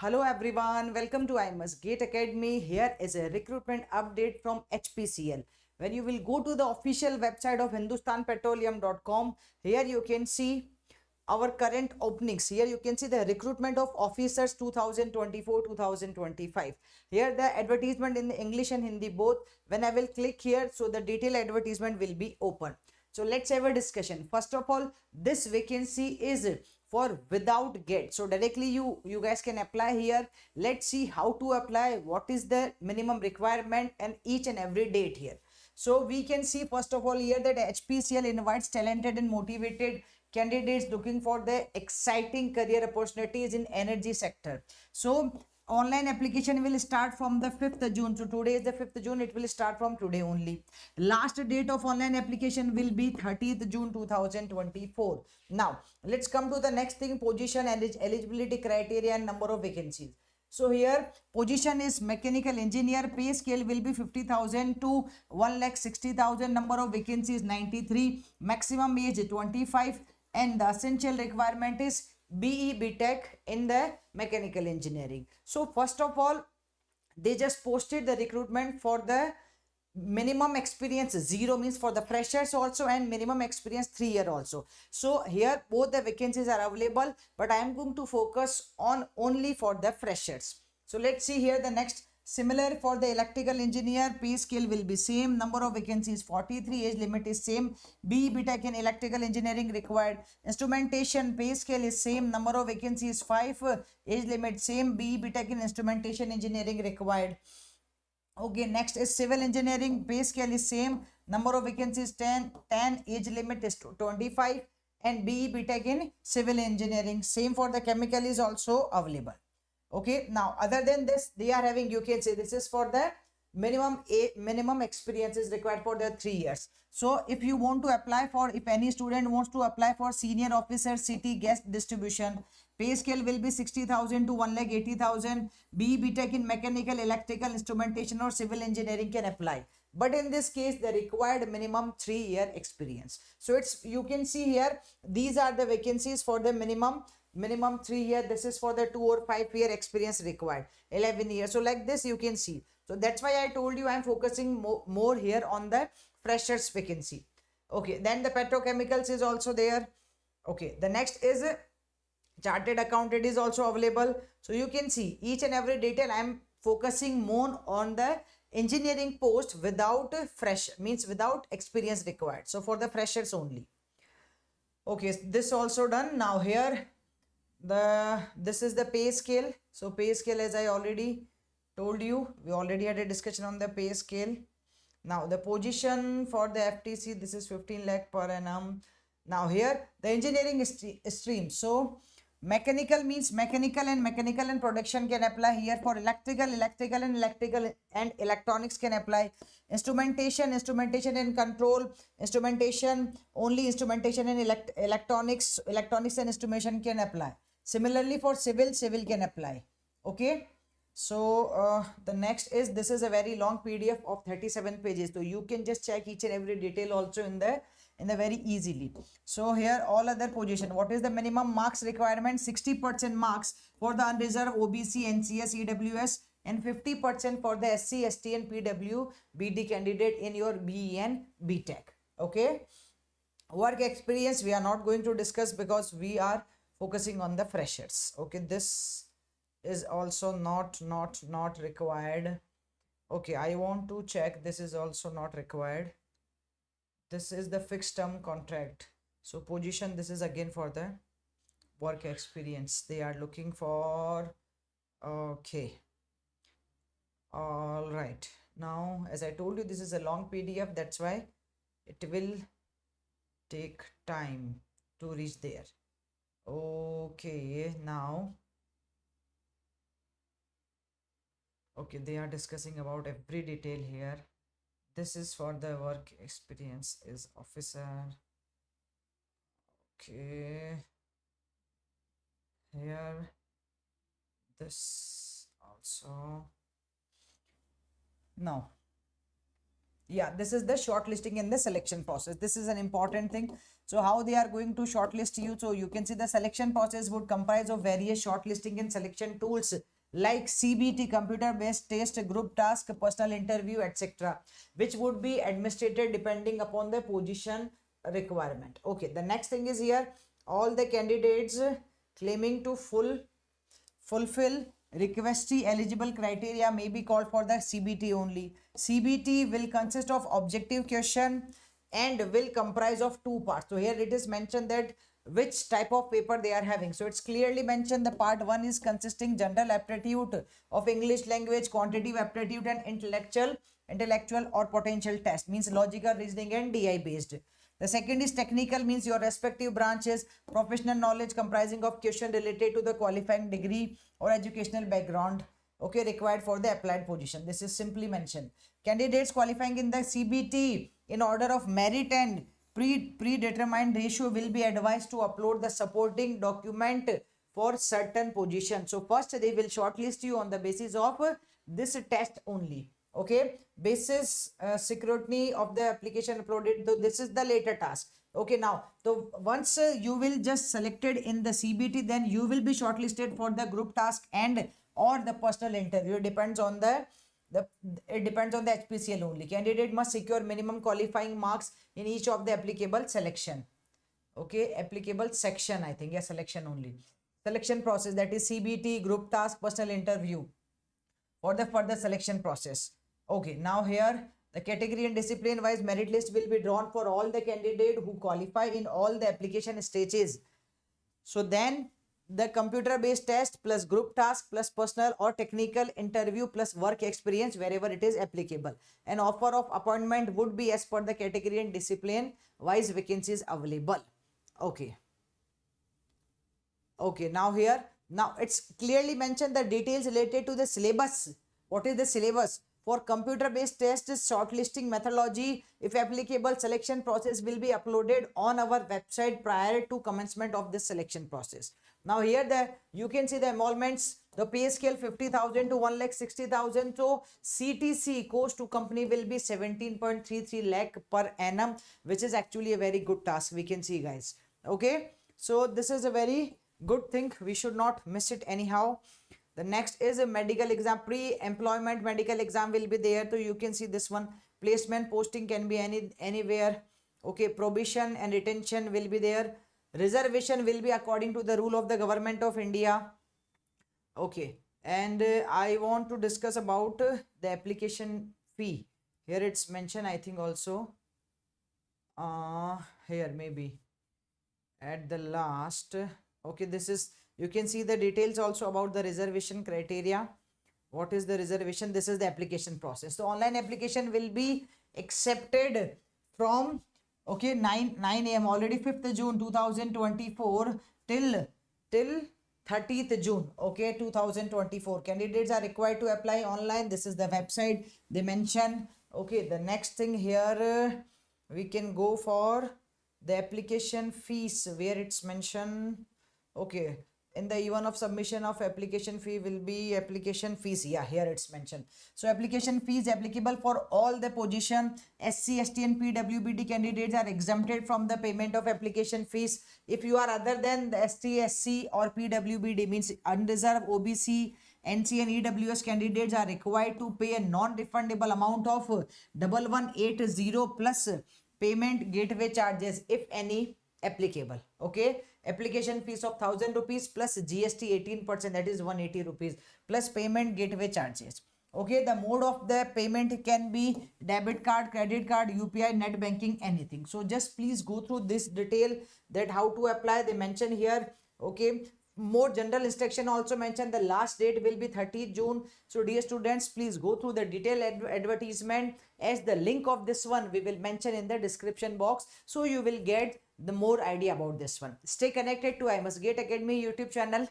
Hello everyone, welcome to IMS Gate Academy. Here is a recruitment update from HPCL. When you will go to the official website of hindustanpetroleum.com, here you can see our current openings. Here you can see the recruitment of officers 2024-2025. Here the advertisement in the English and Hindi both. When I will click here, so the detailed advertisement will be open. So let's have a discussion. First of all, this vacancy is for without GATE. So directly you guys can apply here. Let's see how to apply, what is the minimum requirement and each and every date here. So we can see first of all here that HPCL invites talented and motivated candidates looking for the exciting career opportunities in energy sector. So online application will start from the 5th June. So today is the 5th June. It will start from today only. Last date of online application will be 30th June 2024. Now let's come to the next thing, position and eligibility criteria and number of vacancies. So here position is mechanical engineer. Pay scale will be 50,000 to 1,60,000. Number of vacancies 93. Maximum age 25. And the essential requirement is BE BTech in the mechanical engineering. So first of all, they just posted the recruitment for the minimum experience 0 means for the freshers also, and minimum experience 3 year also. So here both the vacancies are available, but I am going to focus on only for the freshers. So let's see here the next. Similar for the electrical engineer, pay scale will be same. Number of vacancies 43. Age limit is same. BE BTech in electrical engineering required. Instrumentation pay scale is same. Number of vacancies 5. Age limit same. BE BTech in instrumentation engineering required. Okay, next is civil engineering. Pay scale is same. Number of vacancies 10. Age limit is 25. And BE BTech in civil engineering. Same for the chemical is also available. Okay, now other than this, they are having, you can say this is for the minimum experience is required for the 3 years. So if you want to apply for, if any student wants to apply for senior officer city gas distribution, pay scale will be 60,000 to 1,80,000. BE BTech in mechanical, electrical, instrumentation or civil engineering can apply. But in this case, the required minimum 3 year experience. So it's, you can see here, these are the vacancies for the minimum 3 year. This is for the 2 or 5 year experience required, 11 years. So like this you can see. So that's why I told you I'm focusing more here on the freshers vacancy. Okay, then the petrochemicals is also there. Okay, the next is chartered accountant is also available. So you can see each and every detail. I'm focusing more on the engineering post without fresh, means without experience required. So for the freshers only. Okay, this also done. Now here this is the pay scale. So pay scale, as I already told you, we already had a discussion on the pay scale. Now the position for the FTC, this is 15 lakh per annum. Now here the engineering stream. So mechanical means mechanical and production can apply here. For electrical and electronics can apply. Instrumentation and control. Instrumentation only, instrumentation and electronics and instrumentation can apply. Similarly for civil can apply. Okay, so the next is, this is a very long PDF of 37 pages, so you can just check each and every detail also in the very easily. So here all other position, what is the minimum marks requirement? 60% marks for the unreserved OBC, NCS, EWS, and 50% for the SC, ST and PWBD candidate in your BE and BTech. Okay, work experience we are not going to discuss because we are focusing on the freshers. Okay, this is also not required. Okay, I want to check, this is also not required. This is the fixed term contract. So position, this is again for the work experience they are looking for. Okay, all right. Now as I told you, this is a long PDF, that's why it will take time to reach there. Okay, now okay, they are discussing about every detail here. This is for the work experience is officer. Okay, here this also. Now Yeah, this is the shortlisting and the selection process. This is an important thing. So how they are going to shortlist you? So you can see the selection process would comprise of various shortlisting and selection tools like CBT, computer based test, group task, personal interview, etc., which would be administered depending upon the position requirement. Okay, the next thing is here, all the candidates claiming to fulfill requestee eligible criteria may be called for the CBT only. CBT will consist of objective question and will comprise of two parts. So here it is mentioned that which type of paper they are having. So it's clearly mentioned the part 1 is consisting general aptitude of English language, quantitative aptitude and intellectual or potential test, means logical reasoning and DI based. The second is technical, means your respective branches, professional knowledge comprising of question related to the qualifying degree or educational background, okay, required for the applied position. This is simply mentioned. Candidates qualifying in the CBT in order of merit and predetermined ratio will be advised to upload the supporting document for certain position. So first they will shortlist you on the basis of this test only. Okay, basis scrutiny of the application uploaded. So this is the later task. Okay, now so once you will just selected in the CBT, then you will be shortlisted for the group task and or the personal interview. Depends on the it depends on the HPCL only. Candidate must secure minimum qualifying marks in each of the applicable selection. Okay, applicable section, I think, yeah, selection only. Selection process, that is CBT, group task, personal interview for the further selection process. Okay, now here the category and discipline wise merit list will be drawn for all the candidate who qualify in all the application stages. So then the computer based test plus group task plus personal or technical interview plus work experience wherever it is applicable. An offer of appointment would be as per the category and discipline wise vacancies available. Okay. Okay, now here, now it's clearly mentioned the details related to the syllabus. What is the syllabus? For computer based test shortlisting methodology, if applicable, selection process will be uploaded on our website prior to commencement of this selection process. Now here you can see the emoluments, the pay scale 50,000 to 1,60,000. So CTC, cost to company, will be 17.33 lakh per annum, which is actually a very good task. We can see, guys. Okay, so this is a very good thing. We should not miss it anyhow. The next is a medical exam. Pre-employment medical exam will be there. So you can see this one. Placement posting can be anywhere. Okay, probation and retention will be there. Reservation will be according to the rule of the government of India. Okay, and I want to discuss about the application fee. Here it's mentioned, I think also. Here maybe at the last. Okay, this is, you can see the details also about the reservation criteria. What is the reservation? This is the application process. So online application will be accepted from, okay, 9 a.m. already 5th June 2024 till 30th June, okay, 2024. Candidates are required to apply online. This is the website they mention. Okay, the next thing here, we can go for the application fees, where it's mentioned. Okay, in the even of submission of application fee will be application fees. Yeah, here it's mentioned. So application fees applicable for all the position. SC, ST and PWBD candidates are exempted from the payment of application fees. If you are other than the ST, SC or PWBD, means unreserved, OBC, NC and EWS candidates are required to pay a non-refundable amount of 1180 plus payment gateway charges, if any applicable. Okay, application fees of 1,000 rupees plus GST 18%, that is 180 rupees plus payment gateway charges. Okay, the mode of the payment can be debit card, credit card, UPI, net banking, anything. So just please go through this detail, that how to apply. They mention here. Okay, more general instruction also mentioned. The last date will be 30th June. So dear students, please go through the detailed advertisement, as the link of this one we will mention in the description box, so you will get the more idea about this one. Stay connected to I Must Gate Academy YouTube channel.